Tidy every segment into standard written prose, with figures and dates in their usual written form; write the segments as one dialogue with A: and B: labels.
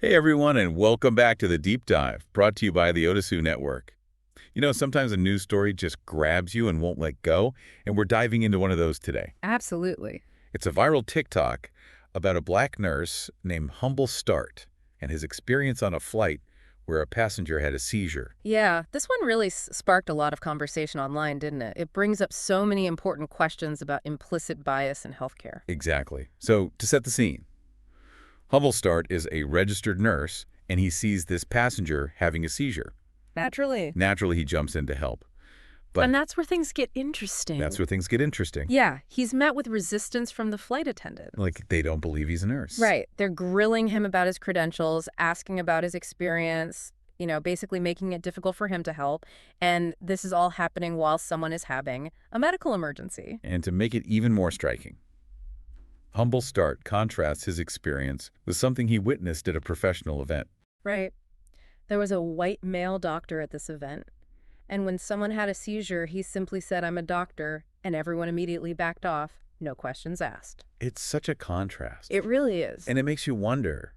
A: Hey everyone, and welcome back to the Deep Dive, brought to you by the OtisWho Network. You know, sometimes a news story just grabs you and won't let go, and we're diving into one of those today.
B: Absolutely.
A: It's a viral TikTok about a black nurse named Humble Start and his experience on a flight where a passenger had a seizure.
B: Yeah, this one really sparked a lot of conversation online, didn't it? It brings up so many important questions about implicit bias in healthcare.
A: Exactly. So, to set the scene, Humble Start is a registered nurse, and he sees this passenger having a seizure.
B: Naturally.
A: Naturally, he jumps in to help. But
B: And that's where things get interesting.
A: that's where things get interesting.
B: Yeah, he's met with resistance from the flight attendant.
A: Like, they don't believe he's a nurse.
B: Right. They're grilling him about his credentials, asking about his experience, basically making it difficult for him to help. And this is all happening while someone is having a medical emergency.
A: And to make it even more striking, Humble Start contrasts his experience with something he witnessed at a professional event.
B: Right. There was a white male doctor at this event. And when someone had a seizure, he simply said, "I'm a doctor," and everyone immediately backed off, no questions asked.
A: It's such a contrast.
B: It really is.
A: And it makes you wonder,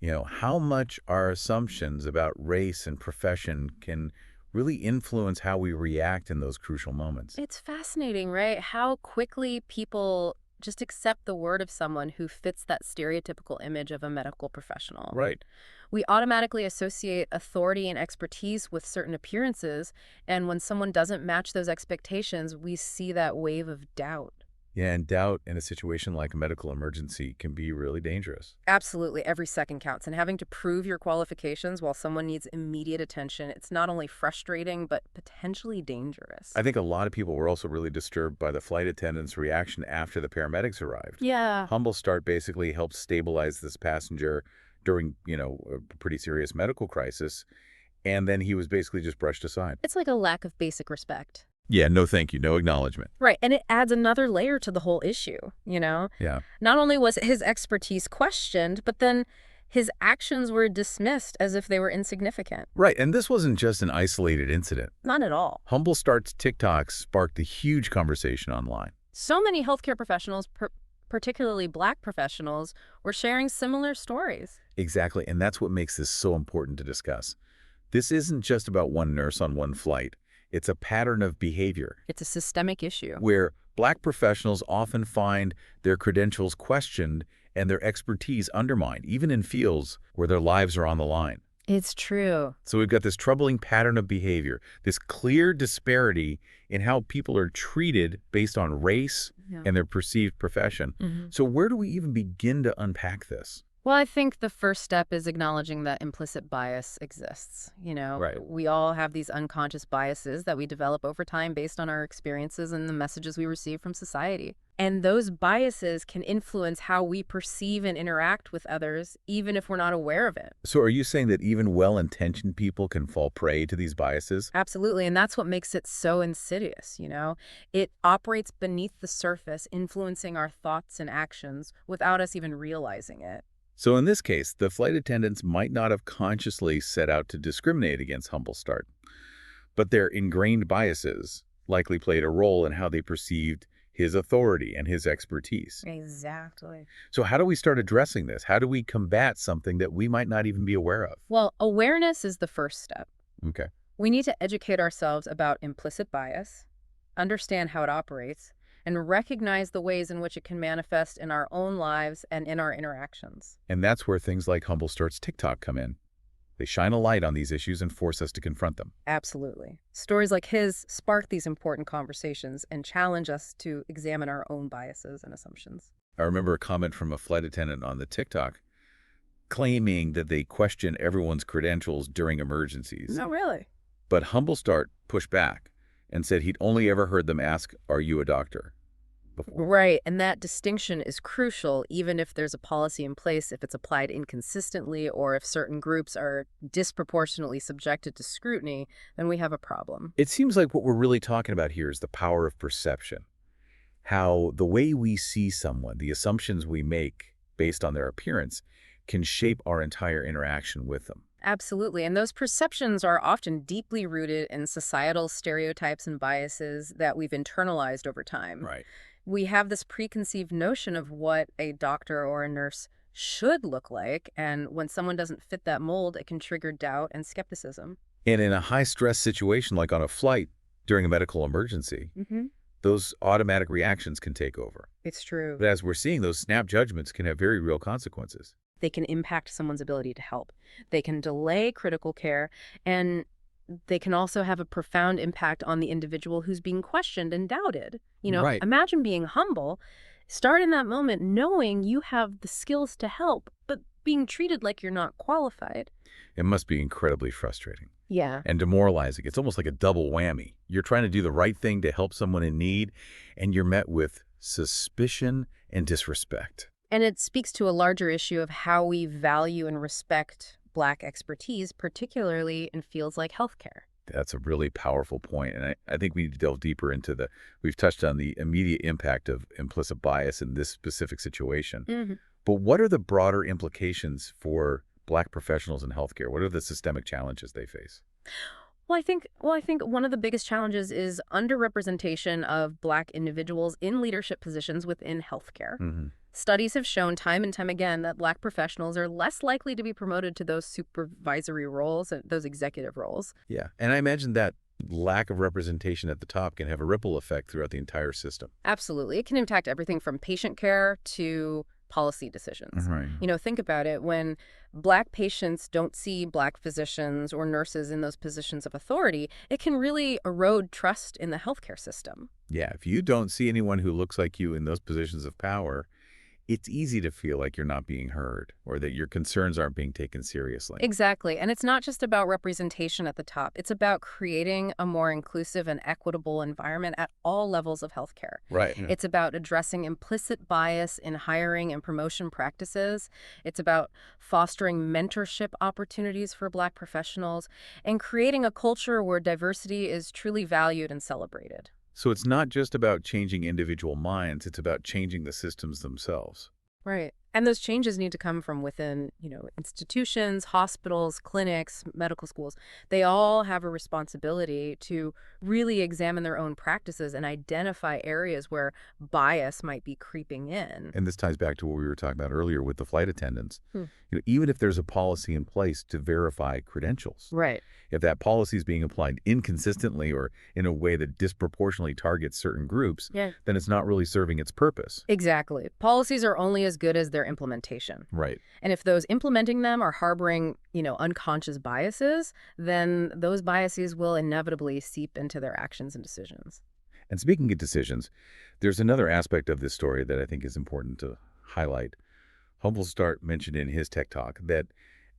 A: how much our assumptions about race and profession can really influence how we react in those crucial moments.
B: It's fascinating, right? How quickly people just accept the word of someone who fits that stereotypical image of a medical professional.
A: Right.
B: We automatically associate authority and expertise with certain appearances, and when someone doesn't match those expectations, we see that wave of doubt.
A: Yeah, and doubt in a situation like a medical emergency can be really dangerous.
B: Absolutely, every second counts, and having to prove your qualifications while someone needs immediate attention, it's not only frustrating, but potentially dangerous.
A: I think a lot of people were also really disturbed by the flight attendant's reaction after the paramedics arrived.
B: Yeah.
A: Humble Start basically helped stabilize this passenger during, a pretty serious medical crisis, and then he was basically just brushed aside.
B: It's like a lack of basic respect.
A: Yeah, no thank you, no acknowledgement.
B: Right, and it adds another layer to the whole issue.
A: Yeah.
B: Not only was his expertise questioned, but then his actions were dismissed as if they were insignificant.
A: Right, and this wasn't just an isolated incident.
B: Not at all.
A: Humble Start's TikTok sparked a huge conversation online.
B: So many healthcare professionals, particularly Black professionals, were sharing similar stories.
A: Exactly, and that's what makes this so important to discuss. This isn't just about one nurse on one flight. It's a pattern of behavior
B: It's a systemic issue.
A: where Black professionals often find their credentials questioned and their expertise undermined, even in fields where their lives are on the line.
B: It's true.
A: So we've got this troubling pattern of behavior, this clear disparity in how people are treated based on race
B: Yeah.
A: and their perceived profession. So where do we even begin to unpack this?
B: Well, I think the first step is acknowledging that implicit bias exists.
A: Right.
B: We all have these unconscious biases that we develop over time based on our experiences and the messages we receive from society. And those biases can influence how we perceive and interact with others, even if we're not aware of it.
A: So are you saying that even well-intentioned people can fall prey to these biases?
B: Absolutely, and that's what makes it so insidious. It operates beneath the surface, influencing our thoughts and actions without us even realizing it.
A: So in this case, the flight attendants might not have consciously set out to discriminate against Humble Start, but their ingrained biases likely played a role in how they perceived his authority and his expertise.
B: Exactly.
A: So how do we start addressing this? How do we combat something that we might not even be aware of?
B: Well, awareness is the first step.
A: Okay.
B: We need to educate ourselves about implicit bias, understand how it operates, and recognize the ways in which it can manifest in our own lives and in our interactions.
A: And that's where things like Humble Start's TikTok come in. They shine a light on these issues and force us to confront them.
B: Absolutely. Stories like his spark these important conversations and challenge us to examine our own biases and assumptions.
A: I remember a comment from a flight attendant on the TikTok claiming that they question everyone's credentials during emergencies.
B: No, really?
A: But Humble Start pushed back and said he'd only ever heard them ask, "Are you a doctor?" before.
B: Right, and that distinction is crucial even if there's a policy in place, if it's applied inconsistently, or if certain groups are disproportionately subjected to scrutiny, then we have a problem.
A: It seems like what we're really talking about here is the power of perception. How the way we see someone, the assumptions we make based on their appearance, can shape our entire interaction with them.
B: Absolutely, and those perceptions are often deeply rooted in societal stereotypes and biases that we've internalized over time.
A: Right.
B: We have this preconceived notion of what a doctor or a nurse should look like, and when someone doesn't fit that mold, it can trigger doubt and skepticism.
A: And in a high-stress situation like on a flight during a medical emergency, those automatic reactions can take over.
B: It's true.
A: But as we're seeing, those snap judgments can have very real consequences.
B: They can impact someone's ability to help. They can delay critical care, and they can also have a profound impact on the individual who's being questioned and doubted.
A: Right.
B: Imagine being humble. Start in that moment knowing you have the skills to help, but being treated like you're not qualified.
A: It must be incredibly frustrating
B: Yeah.
A: and demoralizing. It's almost like a double whammy. You're trying to do the right thing to help someone in need, and you're met with suspicion and disrespect.
B: And it speaks to a larger issue of how we value and respect Black expertise, particularly in fields like healthcare.
A: That's a really powerful point, and I think we need to delve deeper into we've touched on the immediate impact of implicit bias in this specific situation. But what are the broader implications for Black professionals in healthcare? What are the systemic challenges they face?
B: Well, I think one of the biggest challenges is underrepresentation of Black individuals in leadership positions within healthcare. Studies have shown time and time again that Black professionals are less likely to be promoted to those supervisory roles, those executive roles.
A: Yeah, and I imagine that lack of representation at the top can have a ripple effect throughout the entire system.
B: Absolutely. It can impact everything from patient care to policy decisions.
A: Right.
B: Think about it. When Black patients don't see Black physicians or nurses in those positions of authority, it can really erode trust in the healthcare system.
A: Yeah, if you don't see anyone who looks like you in those positions of power, it's easy to feel like you're not being heard or that your concerns aren't being taken seriously.
B: Exactly. And it's not just about representation at the top. It's about creating a more inclusive and equitable environment at all levels of healthcare.
A: Right.
B: It's about addressing implicit bias in hiring and promotion practices. It's about fostering mentorship opportunities for Black professionals and creating a culture where diversity is truly valued and celebrated.
A: So it's not just about changing individual minds, it's about changing the systems themselves.
B: Right. And those changes need to come from within, institutions, hospitals, clinics, medical schools. They all have a responsibility to really examine their own practices and identify areas where bias might be creeping in.
A: And this ties back to what we were talking about earlier with the flight attendants. Even if there's a policy in place to verify credentials,
B: Right.
A: if that policy is being applied inconsistently or in a way that disproportionately targets certain groups,
B: Yeah.
A: then it's not really serving its purpose.
B: Exactly. Policies are only as good as their implementation.
A: Right.
B: And if those implementing them are harboring, unconscious biases, then those biases will inevitably seep into their actions and decisions.
A: And speaking of decisions, there's another aspect of this story that I think is important to highlight. Humblestart mentioned in his Tech Talk that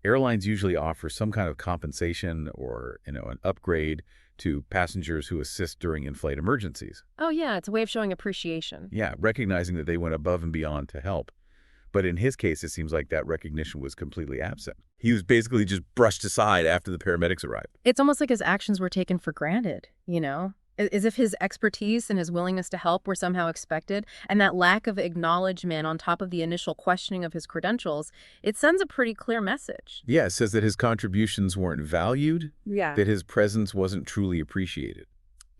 A: airlines usually offer some kind of compensation or, an upgrade to passengers who assist during in-flight emergencies.
B: Oh, yeah, it's a way of showing appreciation.
A: Yeah, recognizing that they went above and beyond to help. But in his case, it seems like that recognition was completely absent. He was basically just brushed aside after the paramedics arrived.
B: It's almost like his actions were taken for granted, as if his expertise and his willingness to help were somehow expected. And that lack of acknowledgement on top of the initial questioning of his credentials, it sends a pretty clear message.
A: Yeah, it says that his contributions weren't valued,
B: Yeah.
A: that his presence wasn't truly appreciated.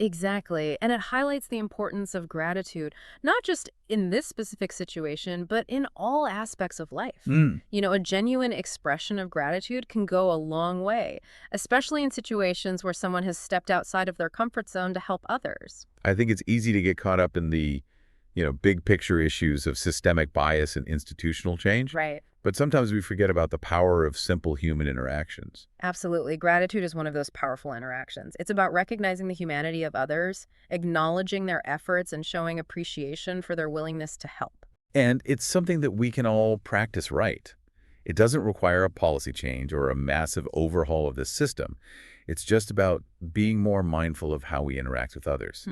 B: Exactly. And it highlights the importance of gratitude, not just in this specific situation, but in all aspects of life. A genuine expression of gratitude can go a long way, especially in situations where someone has stepped outside of their comfort zone to help others.
A: I think it's easy to get caught up in the, big picture issues of systemic bias and institutional change.
B: Right.
A: But sometimes we forget about the power of simple human interactions.
B: Absolutely. Gratitude is one of those powerful interactions. It's about recognizing the humanity of others, acknowledging their efforts, and showing appreciation for their willingness to help.
A: And it's something that we can all practice right. It doesn't require a policy change or a massive overhaul of the system. It's just about being more mindful of how we interact with others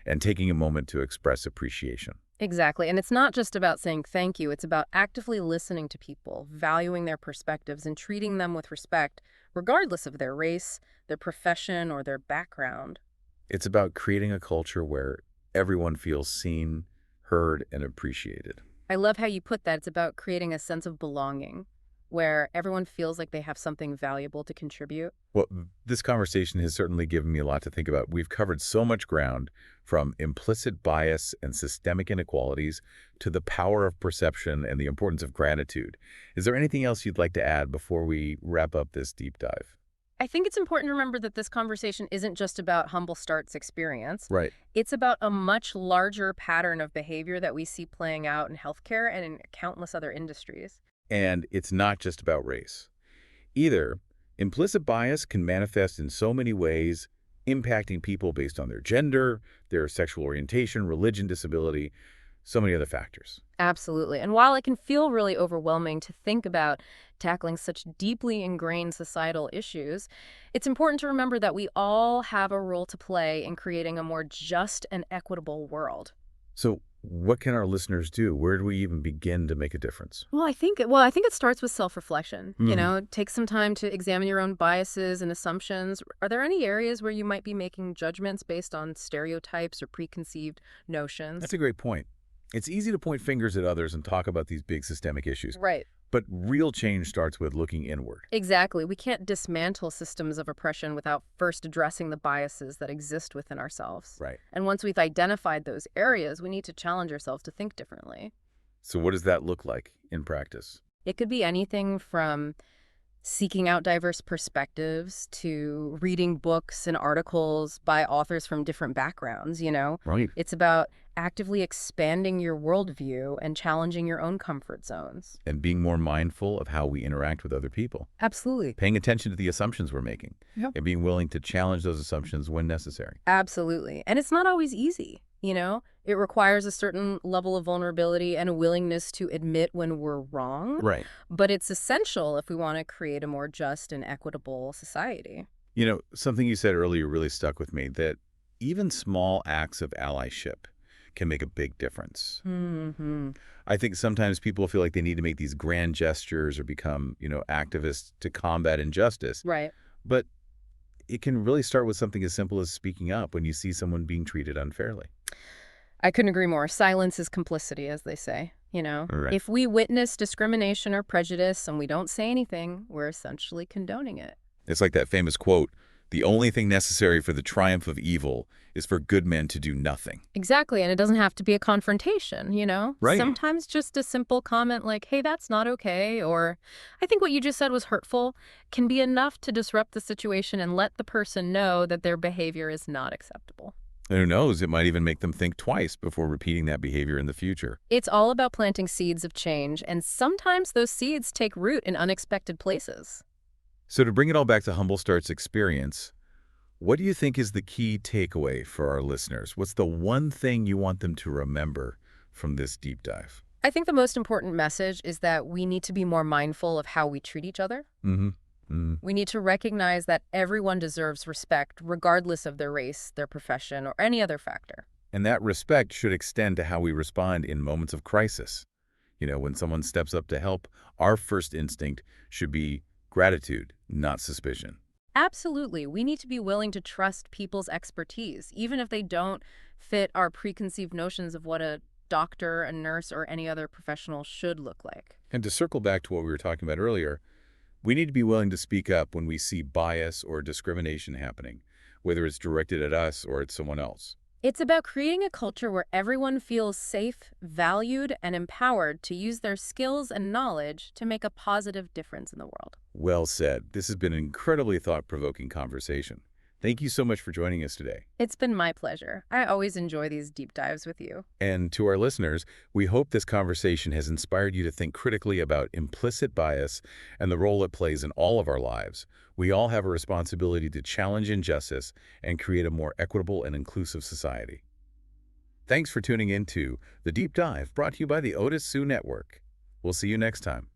A: and taking a moment to express appreciation.
B: Exactly. And it's not just about saying thank you. It's about actively listening to people, valuing their perspectives, and treating them with respect, regardless of their race, their profession, or their background.
A: It's about creating a culture where everyone feels seen, heard, and appreciated.
B: I love how you put that. It's about creating a sense of belonging. where everyone feels like they have something valuable to contribute.
A: Well, this conversation has certainly given me a lot to think about. We've covered so much ground, from implicit bias and systemic inequalities to the power of perception and the importance of gratitude. Is there anything else you'd like to add before we wrap up this deep dive?
B: I think it's important to remember that this conversation isn't just about Humble Start's experience.
A: Right.
B: It's about a much larger pattern of behavior that we see playing out in healthcare and in countless other industries.
A: And it's not just about race. Either, implicit bias can manifest in so many ways, impacting people based on their gender, their sexual orientation, religion, disability, so many other factors.
B: Absolutely. And while it can feel really overwhelming to think about tackling such deeply ingrained societal issues, it's important to remember that we all have a role to play in creating a more just and equitable world.
A: So what can our listeners do? Where do we even begin to make a difference?
B: Well, I think it starts with self-reflection.
A: Mhm.
B: Take some time to examine your own biases and assumptions. Are there any areas where you might be making judgments based on stereotypes or preconceived notions?
A: That's a great point. It's easy to point fingers at others and talk about these big systemic issues,
B: Right.
A: but real change starts with looking inward.
B: Exactly. We can't dismantle systems of oppression without first addressing the biases that exist within ourselves.
A: Right.
B: And once we've identified those areas, we need to challenge ourselves to think differently.
A: So what does that look like in practice?
B: It could be anything from seeking out diverse perspectives to reading books and articles by authors from different backgrounds.
A: Right.
B: It's about actively expanding your worldview and challenging your own comfort zones.
A: And being more mindful of how we interact with other people.
B: Absolutely.
A: Paying attention to the assumptions we're making.
B: Yep.
A: And being willing to challenge those assumptions when necessary.
B: Absolutely. And it's not always easy. It requires a certain level of vulnerability and a willingness to admit when we're wrong.
A: Right.
B: But it's essential if we want to create a more just and equitable society.
A: Something you said earlier really stuck with me, that even small acts of allyship can make a big difference.
B: Mm-hmm.
A: I think sometimes people feel like they need to make these grand gestures or become, activists to combat injustice.
B: Right.
A: But it can really start with something as simple as speaking up when you see someone being treated unfairly.
B: I couldn't agree more. Silence is complicity, as they say.
A: Right.
B: If we witness discrimination or prejudice and we don't say anything, we're essentially condoning it.
A: It's like that famous quote, "The only thing necessary for the triumph of evil is for good men to do nothing."
B: Exactly. And it doesn't have to be a confrontation.
A: Right.
B: Sometimes just a simple comment like, hey, that's not okay, or I think what you just said was hurtful, can be enough to disrupt the situation and let the person know that their behavior is not acceptable.
A: And who knows, it might even make them think twice before repeating that behavior in the future.
B: It's all about planting seeds of change, and sometimes those seeds take root in unexpected places.
A: So to bring it all back to Humble Start's experience, what do you think is the key takeaway for our listeners? What's the one thing you want them to remember from this deep dive?
B: I think the most important message is that we need to be more mindful of how we treat each other.
A: Mm-hmm.
B: We need to recognize that everyone deserves respect, regardless of their race, their profession, or any other factor.
A: And that respect should extend to how we respond in moments of crisis. When someone steps up to help, our first instinct should be gratitude, not suspicion.
B: Absolutely. We need to be willing to trust people's expertise, even if they don't fit our preconceived notions of what a doctor, a nurse, or any other professional should look like.
A: And to circle back to what we were talking about earlier, we need to be willing to speak up when we see bias or discrimination happening, whether it's directed at us or at someone else.
B: It's about creating a culture where everyone feels safe, valued, and empowered to use their skills and knowledge to make a positive difference in the world.
A: Well said. This has been an incredibly thought-provoking conversation. Thank you so much for joining us today.
B: It's been my pleasure. I always enjoy these deep dives with you.
A: And to our listeners, we hope this conversation has inspired you to think critically about implicit bias and the role it plays in all of our lives. We all have a responsibility to challenge injustice and create a more equitable and inclusive society. Thanks for tuning in to The Deep Dive, brought to you by the OtisWho Network. We'll see you next time.